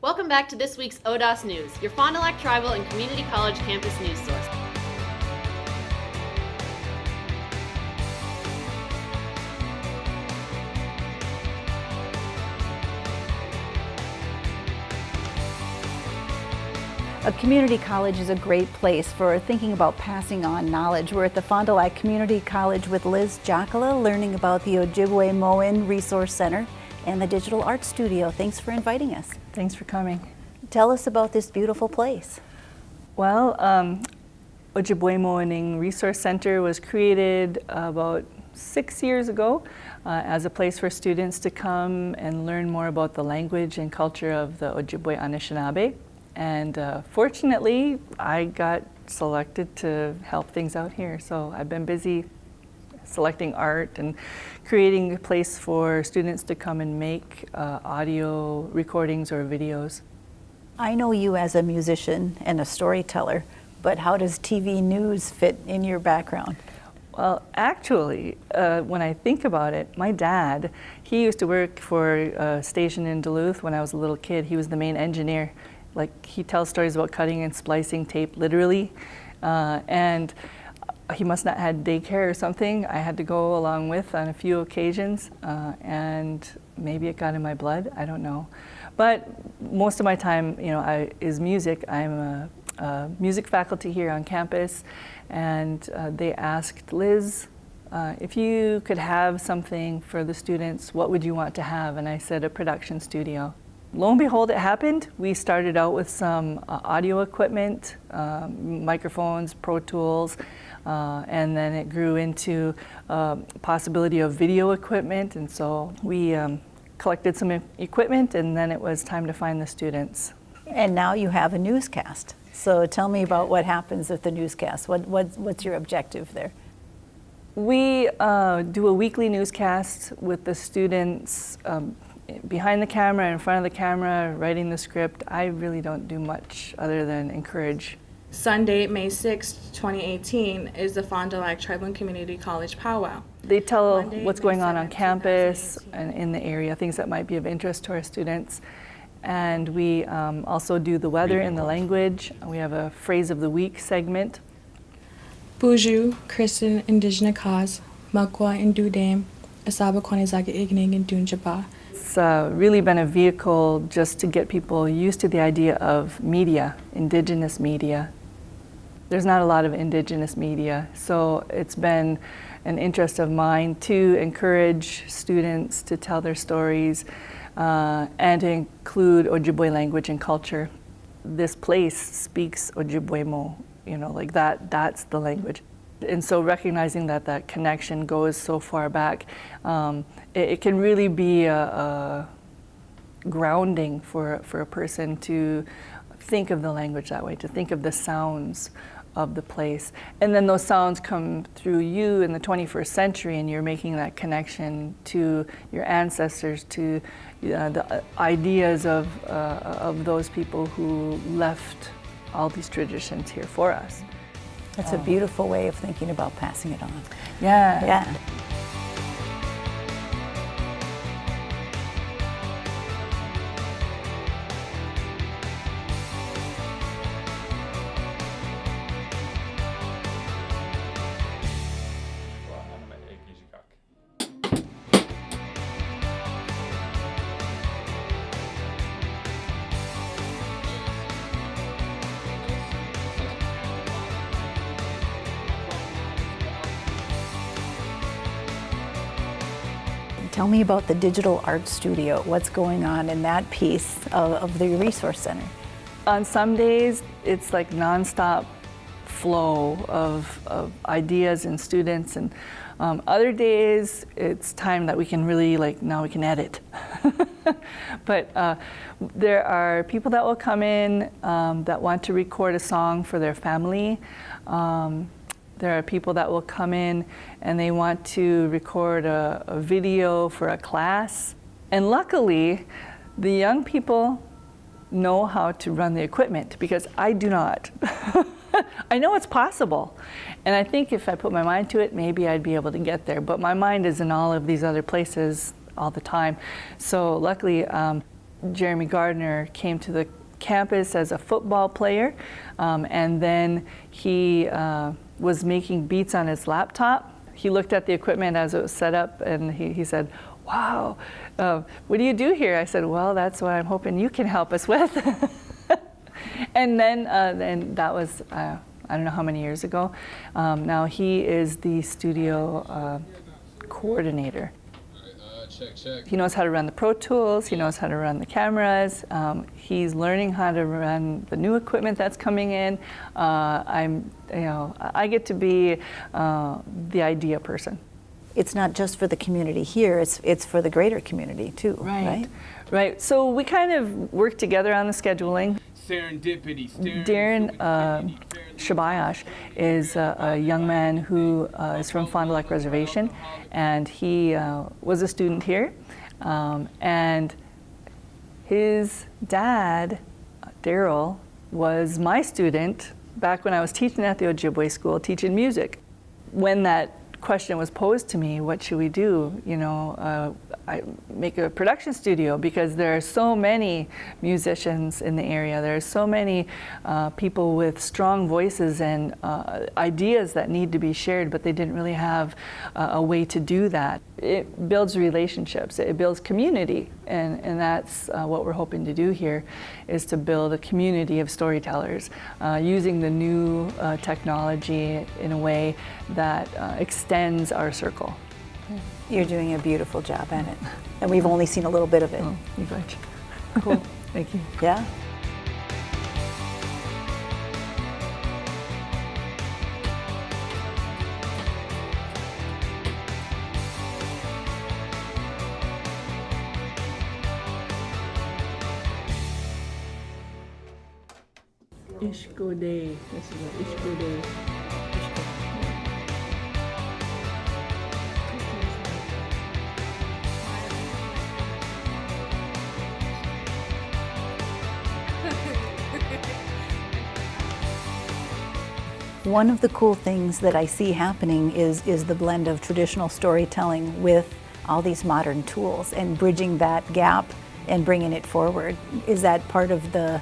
Welcome back to this week's ODOS News, your Fond du Lac Tribal and Community College campus news source. A community college is a great place for thinking about passing on knowledge. We're at the Fond du Lac Community College with Liz Jacala, learning about the Ojibwe-Moan Resource Center and the Digital Art Studio. Thanks for inviting us. Thanks for coming. Tell us about this beautiful place. Well, Ojibwe-Moan Resource Center was created about 6 years ago as a place for students to come and learn more about the language and culture of the Ojibwe Anishinaabe. And fortunately, I got selected to help things out here. So I've been busy selecting art and creating a place for students to come and make audio recordings or videos. I know you as a musician and a storyteller, but how does TV news fit in your background? Well, actually, when I think about it, my dad, he used to work for a station in Duluth when I was a little kid. He was the main engineer. Like, he tells stories about cutting and splicing tape, literally, and he must not had daycare or something. I had to go along with on a few occasions, and maybe it got in my blood, I don't know. But most of my time, is music. I'm a music faculty here on campus, and they asked Liz, if you could have something for the students, what would you want to have? And I said, a production studio. Lo and behold, it happened. We started out with some audio equipment, microphones, Pro Tools, and then it grew into possibility of video equipment. And so we collected some equipment, and then it was time to find the students. And now you have a newscast. So tell me about what happens with the newscast. What's your objective there? We do a weekly newscast with the students behind the camera, in front of the camera, writing the script. I really don't do much other than encourage. Sunday, May 6, 2018 is the Fond du Lac Tribal and Community College Powwow. They tell Monday, what's May going on 7th, campus 2018. and in the area, things that might be of interest to our students. And we also do the weather and the language. We have a phrase of the week segment. Buju, Kristen, Indigenous Cause, Makwa, Indudam, Asaba Kwanezaga Igning, and Dunjaba. It's really been a vehicle just to get people used to the idea of media, Indigenous media. There's not a lot of Indigenous media, so it's been an interest of mine to encourage students to tell their stories and to include Ojibwe language and culture. This place speaks Ojibwe-Mo, like that's the language. And so recognizing that connection goes so far back, it can really be a grounding for a person to think of the language that way, to think of the sounds of the place. And then those sounds come through you in the 21st century, and you're making that connection to your ancestors, to the ideas of those people who left all these traditions here for us. That's a beautiful way of thinking about passing it on. Yeah. Yeah. Tell me about the Digital Art Studio. What's going on in that piece of the Resource Center? On some days, it's like nonstop flow of ideas and students, and other days, it's time that we can really, now we can edit. But there are people that will come in that want to record a song for their family. There are people that will come in and they want to record a video for a class. And luckily, the young people know how to run the equipment, because I do not. I know it's possible. And I think if I put my mind to it, maybe I'd be able to get there. But my mind is in all of these other places all the time. So luckily, Jeremy Gardner came to the campus as a football player, and then he was making beats on his laptop. He looked at the equipment as it was set up, and he said, "Wow, what do you do here?" I said, "Well, that's what I'm hoping you can help us with." And then that was, I don't know how many years ago. Now he is the studio coordinator. Check. He knows how to run the Pro Tools. He knows how to run the cameras. He's learning how to run the new equipment that's coming in. I get to be the idea person. It's not just for the community here, it's for the greater community too, right? Right. So we kind of work together on the scheduling. Serendipity. Darren Shabayash is a young man who is from Fond du Lac Reservation, and he was a student here. And his dad, Daryl, was my student back when I was teaching at the Ojibwe school, teaching music. When that question was posed to me, what should we do? I make a production studio because there are so many musicians in the area. There are so many people with strong voices and ideas that need to be shared, but they didn't really have a way to do that. It builds relationships, it builds community, and that's what we're hoping to do here, is to build a community of storytellers using the new technology in a way that extends our circle. You're doing a beautiful job at it. And we've only seen a little bit of it. Oh, you betcha. Cool. Thank you. Yeah? Ishko Day. This is an Ishko Day. One of the cool things that I see happening is the blend of traditional storytelling with all these modern tools and bridging that gap and bringing it forward. Is that part of the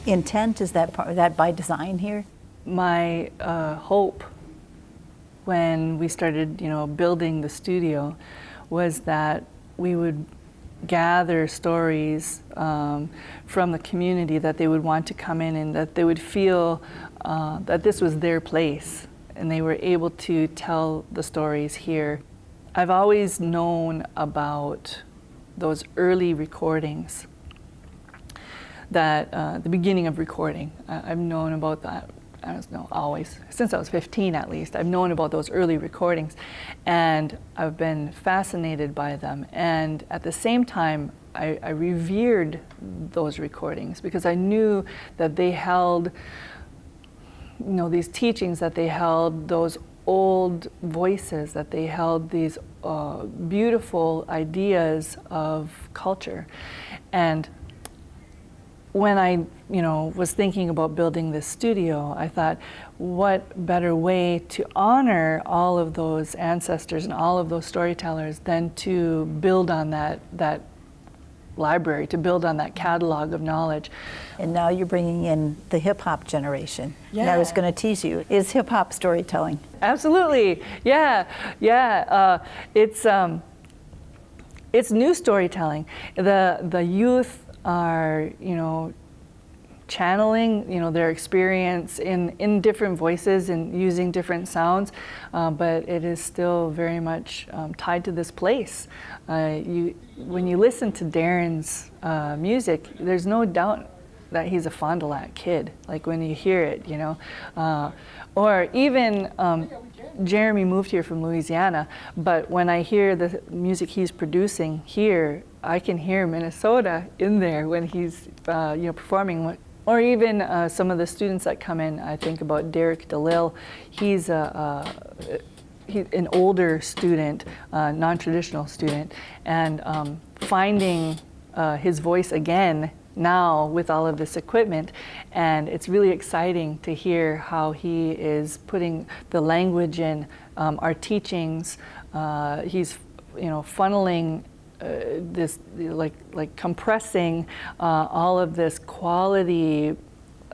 intent? Is that by design here? My hope when we started, building the studio was that we would gather stories from the community that they would want to come in and that they would feel that this was their place and they were able to tell the stories here. I've always known about those early recordings, that the beginning of recording. I've known about that, I don't know, always, since I was 15 at least. I've known about those early recordings, and I've been fascinated by them. And at the same time, I revered those recordings because I knew that they held, these teachings, that they held those old voices, that they held these beautiful ideas of culture. And when I, was thinking about building this studio, I thought, what better way to honor all of those ancestors and all of those storytellers than to build on that library, to build on that catalog of knowledge. And now you're bringing in the hip-hop generation. Yeah. And I was going to tease you, is hip-hop storytelling? Absolutely, yeah. It's new storytelling. The youth are, channeling, their experience in different voices and using different sounds, but it is still very much tied to this place. When you listen to Darren's music, there's no doubt that he's a Fond du Lac kid, like when you hear it, or even Jeremy moved here from Louisiana, but when I hear the music he's producing here, I can hear Minnesota in there when he's performing. Or even some of the students that come in, I think about Derek DeLille. He's an older student, non-traditional student, and finding his voice again now with all of this equipment. And it's really exciting to hear how he is putting the language in our teachings. He's funneling this like compressing all of this quality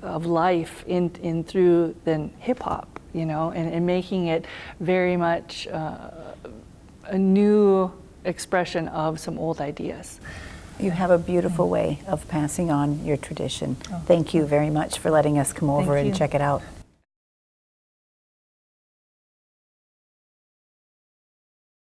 of life in through then hip hop, you know, and making it very much a new expression of some old ideas. You have a beautiful way of passing on your tradition. Thank you very much for letting us come over and check it out.